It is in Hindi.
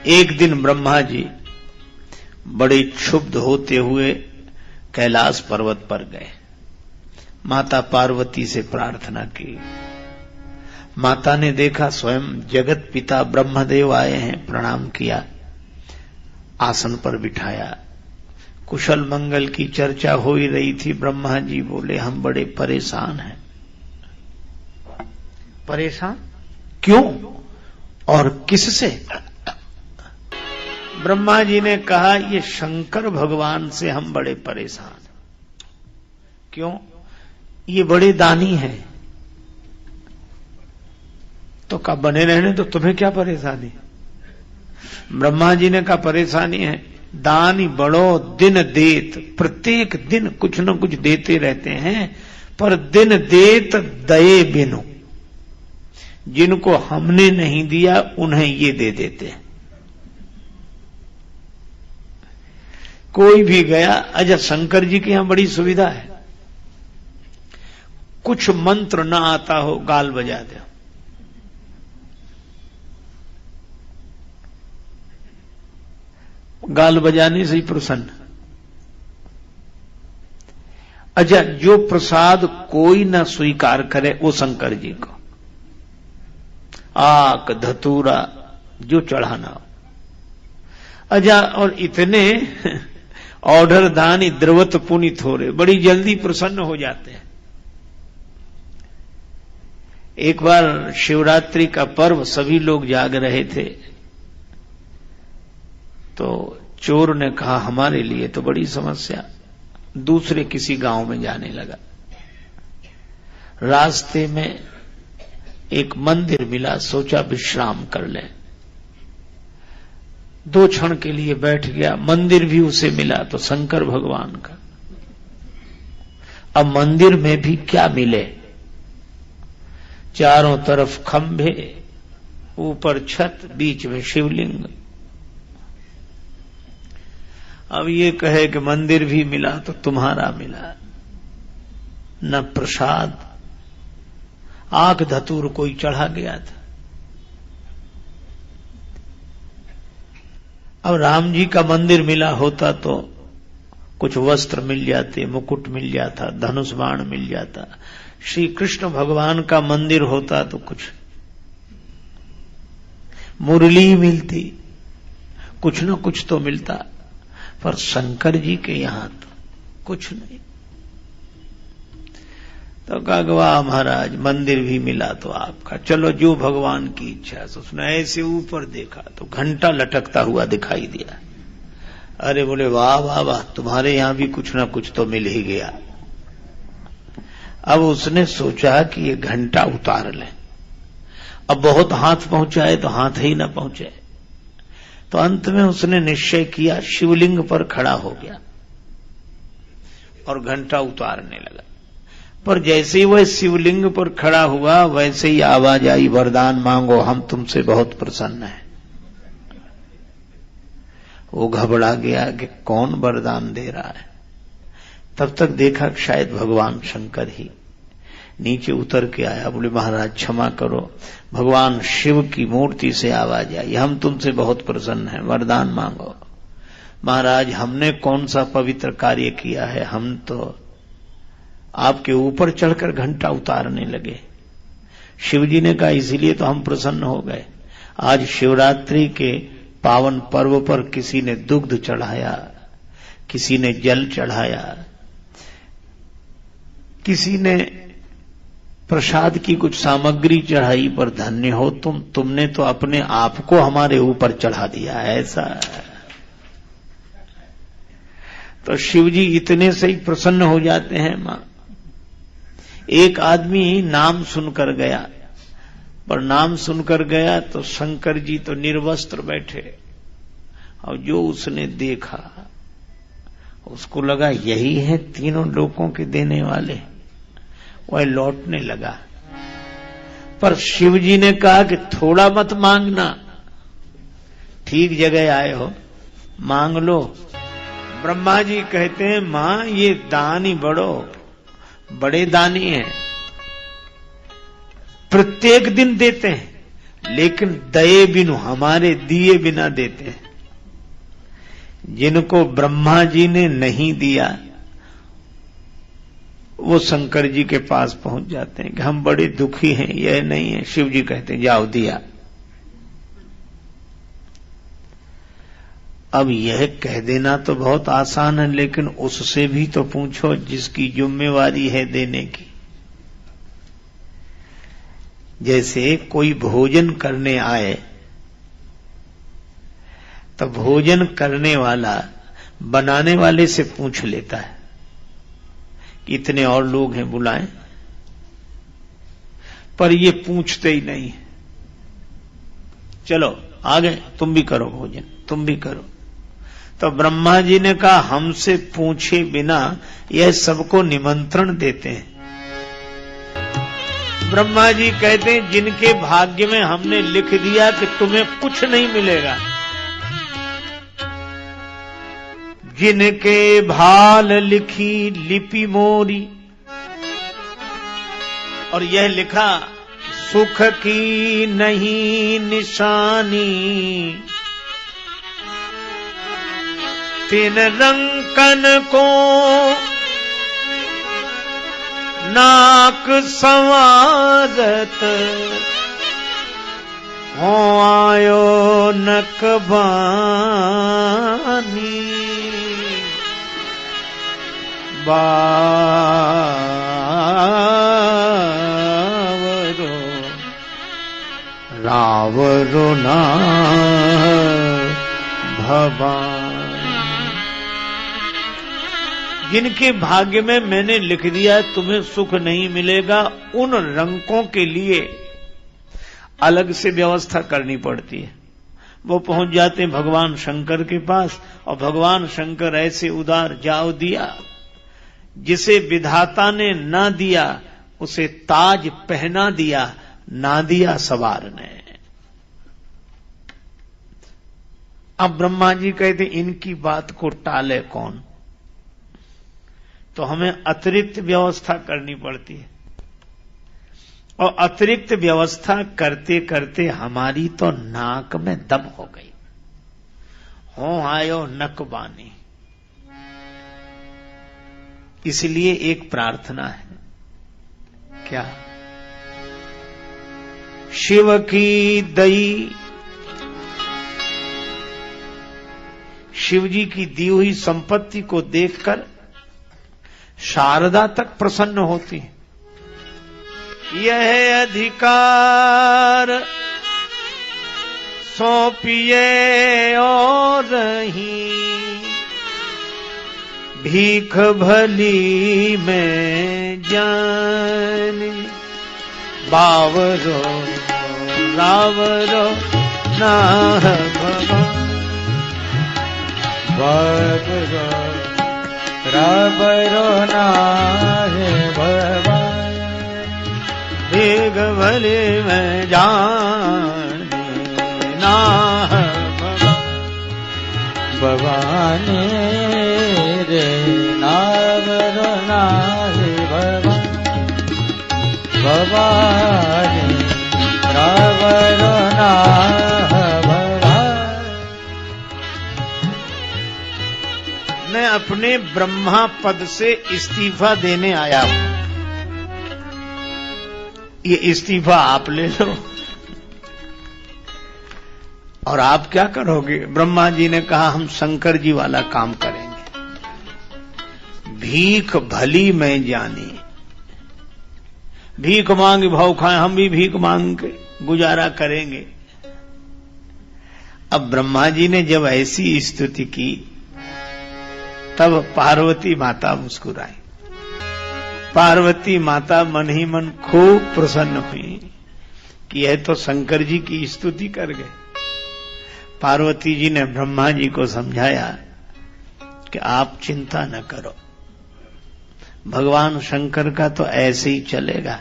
एक दिन ब्रह्मा जी बड़े क्षुब्ध होते हुए कैलाश पर्वत पर गए। माता पार्वती से प्रार्थना की। माता ने देखा स्वयं जगत पिता ब्रह्मदेव आए हैं, प्रणाम किया, आसन पर बिठाया। कुशल मंगल की चर्चा हो ही रही थी। ब्रह्मा जी बोले, हम बड़े परेशान हैं। परेशान क्यों और किससे? ब्रह्मा जी ने कहा, ये शंकर भगवान से हम बड़े परेशान। क्यों? ये बड़े दानी हैं। तो कहा बने रहने तो तुम्हें क्या परेशानी? ब्रह्मा जी ने कहा परेशानी है, दानी बड़ो दिन देत, प्रत्येक दिन कुछ न कुछ देते रहते हैं, पर दिन देत दये बिनु, जिनको हमने नहीं दिया उन्हें ये दे देते हैं। कोई भी गया, अच्छा शंकर जी के यहां बड़ी सुविधा है, कुछ मंत्र ना आता हो गाल बजा दे, गाल बजाने से ही प्रसन्न। अच्छा जो प्रसाद कोई ना स्वीकार करे वो शंकर जी को, आक धतूरा जो चढ़ाना हो। अच्छा और इतने ऑर्डर दानी द्रवत पुनित हो रहे, बड़ी जल्दी प्रसन्न हो जाते हैं। एक बार शिवरात्रि का पर्व, सभी लोग जाग रहे थे, तो चोर ने कहा हमारे लिए तो बड़ी समस्या, दूसरे किसी गांव में जाने लगा। रास्ते में एक मंदिर मिला, सोचा विश्राम कर लें। 2 क्षण के लिए बैठ गया, मंदिर भी उसे मिला तो शंकर भगवान का। अब मंदिर में भी क्या मिले, चारों तरफ खंभे, ऊपर छत, बीच में शिवलिंग। अब ये कहे कि मंदिर भी मिला तो तुम्हारा मिला, न प्रसाद, आक धतूर कोई चढ़ा गया था। अब राम जी का मंदिर मिला होता तो कुछ वस्त्र मिल जाते, मुकुट मिल जाता, धनुष बाण मिल जाता। श्री कृष्ण भगवान का मंदिर होता तो कुछ मुरली मिलती, कुछ न कुछ तो मिलता, पर शंकर जी के यहां तो कुछ नहीं। तो कहा वाह महाराज, मंदिर भी मिला तो आपका, चलो जो भगवान की इच्छा है। उसने ऐसे ऊपर देखा तो घंटा लटकता हुआ दिखाई दिया। अरे बोले वाह वाह वाह, तुम्हारे यहां भी कुछ ना कुछ तो मिल ही गया। अब उसने सोचा कि ये घंटा उतार लें, अब बहुत हाथ पहुंचाए तो हाथ ही ना पहुंचे, तो अंत में उसने निश्चय किया, शिवलिंग पर खड़ा हो गया और घंटा उतारने लगा। पर जैसे ही वह शिवलिंग पर खड़ा हुआ वैसे ही आवाज आई, वरदान मांगो, हम तुमसे बहुत प्रसन्न हैं। वो घबरा गया कि कौन वरदान दे रहा है। तब तक देखा कि शायद भगवान शंकर ही नीचे उतर के आया। बोले महाराज क्षमा करो, भगवान शिव की मूर्ति से आवाज आई, हम तुमसे बहुत प्रसन्न हैं, वरदान मांगो। महाराज हमने कौन सा पवित्र कार्य किया है, हम तो आपके ऊपर चढ़कर घंटा उतारने लगे। शिवजी ने कहा इसीलिए तो हम प्रसन्न हो गए। आज शिवरात्रि के पावन पर्व पर किसी ने दुग्ध चढ़ाया, किसी ने जल चढ़ाया, किसी ने प्रसाद की कुछ सामग्री चढ़ाई, पर धन्य हो तुमने तो अपने आप को हमारे ऊपर चढ़ा दिया। ऐसा तो शिवजी इतने से ही प्रसन्न हो जाते हैं। मां, एक आदमी नाम सुनकर गया, पर नाम सुनकर गया तो शंकर जी तो निर्वस्त्र बैठे, और जो उसने देखा उसको लगा यही है तीनों लोगों के देने वाले। वह लौटने लगा, पर शिवजी ने कहा कि थोड़ा मत मांगना, ठीक जगह आए हो, मांग लो। ब्रह्मा जी कहते हैं मां ये दानी बड़े दानी हैं, प्रत्येक दिन देते हैं, लेकिन दये बिनु, हमारे दिए बिना देते हैं। जिनको ब्रह्मा जी ने नहीं दिया वो शंकर जी के पास पहुंच जाते हैं कि हम बड़े दुखी हैं, यह नहीं है। शिव जी कहते हैं जाओ दिया। अब यह कह देना तो बहुत आसान है, लेकिन उससे भी तो पूछो जिसकी जिम्मेवारी है देने की। जैसे कोई भोजन करने आए तो भोजन करने वाला बनाने वाले से पूछ लेता है कि इतने और लोग हैं बुलाएं, पर ये पूछते ही नहीं। चलो आ गए, तुम भी करो भोजन, तुम भी करो। तो ब्रह्मा जी ने कहा हमसे पूछे बिना यह सबको निमंत्रण देते हैं। ब्रह्मा जी कहते हैं जिनके भाग्य में हमने लिख दिया कि तुम्हें कुछ नहीं मिलेगा, जिनके भाल लिखी लिपि मोरी, और यह लिखा सुख की नहीं निशानी, तिन रंकन को नाक संवारत, हो आयो नकबानी, बावरो रावरो ना भवान। जिनके भाग्य में मैंने लिख दिया तुम्हें सुख नहीं मिलेगा, उन रंकों के लिए अलग से व्यवस्था करनी पड़ती है। वो पहुंच जाते हैं भगवान शंकर के पास, और भगवान शंकर ऐसे उदार, जाओ दिया। जिसे विधाता ने ना दिया उसे ताज पहना दिया, ना दिया सवार ने। अब ब्रह्मा जी कहते इनकी बात को टाले कौन, तो हमें अतिरिक्त व्यवस्था करनी पड़ती है। और अतिरिक्त व्यवस्था करते करते हमारी तो नाक में दम हो गई। हो आयो नकबानी। इसलिए एक प्रार्थना है, क्या? शिव की दई, शिव जी की दी हुई संपत्ति को देखकर शारदा तक प्रसन्न होती है। यह अधिकार सौंपिए और ही, भीख भली में जानी, बावरो रावरो ना भगवान, बावरो रावरो ना भगवान, भीख भली में जानी ना भगवान रे, नावरो ना भगवान, भगवान रावरो ना भगवान। मैं अपने ब्रह्मा पद से इस्तीफा देने आया हूं, ये इस्तीफा आप ले लो। और आप क्या करोगे? ब्रह्मा जी ने कहा हम शंकर जी वाला काम करेंगे। भीख भली में जानी, भीख मांग भाव खाएं, हम भी भीख मांग के गुजारा करेंगे। अब ब्रह्मा जी ने जब ऐसी स्तुति की तब पार्वती माता मुस्कुराई। पार्वती माता मन ही मन खूब प्रसन्न हुई कि यह तो शंकर जी की स्तुति कर गए। पार्वती जी ने ब्रह्मा जी को समझाया कि आप चिंता न करो, भगवान शंकर का तो ऐसे ही चलेगा।